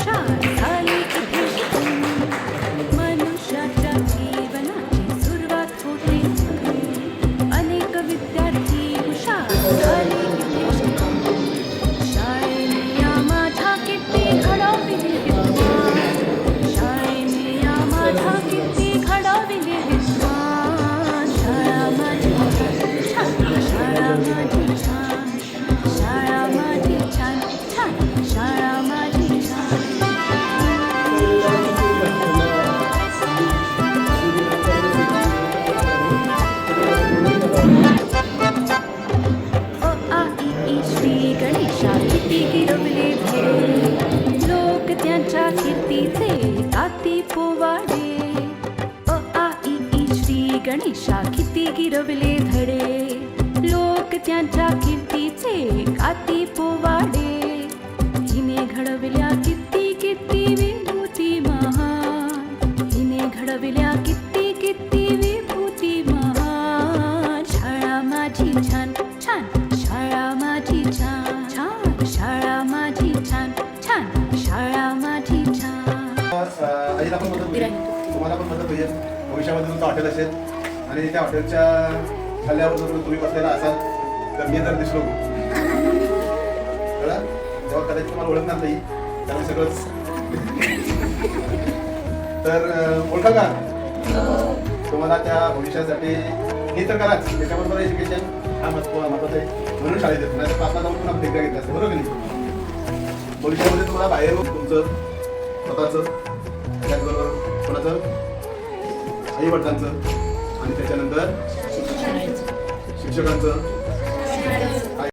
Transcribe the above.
हुशार झाले इथे शिकून. मनुष्याच्या जीवनाची सुरुवात होते इथे. अनेक विद्यार्थी हुशार झाले इथे शिकून. शाळेने या माझ्या किती घडविले विद्वान. शाळेने या माझ्या किती घडविले विद्वान. शाळा माझी छान, शाळा माझी छान, शाळा माझी छान छान, शाळा माझी छान. अ आ इ ई श्री गणेशा किती गिरवले धडे. लोक त्यांच्या कीर्तीचे गाती पोवाडे. अ आ इ ई श्री गणेशा किती गिरवले धडे. लोक त्यांच्या कीर्तीचे गाती पोवाडे. हिने घडविल्या किती किती विभूती महान. हिने घडविल्या किती किती विभूती महान. शाळा माझी छान छान, शाळा माझी छान छान, शाळा माझी छान छान, शाळा माझी छान. आईला पण मदत होईल, तुम्हाला पण मदत होईल. भविष्यामध्ये तुमचं हॉटेल असेल आणि त्या हॉटेलच्या खाल्ल्यावर जर तुम्ही बसलेला असाल तर मी जर दिसलो कळलं तेव्हा कदाचित तुम्हाला ओळखणार नाही. त्यामुळे सगळंच तर ओळखा का तुम्हाला त्या भविष्यासाठी हे तर कराच. त्याच्याबरोबर एज्युकेशन हा महत्वाचा आहे म्हणून शाळेत येतो. नाही तर क्लासला जाऊन पुन्हा डिग्री घेतला असते, बरोबर नाही. भविष्यामध्ये तुम्हाला बाहेर तुमचं स्वतःचं त्याचबरोबर कोणाचं आई वडिलांचं आणि त्याच्यानंतर शिक्षकांचं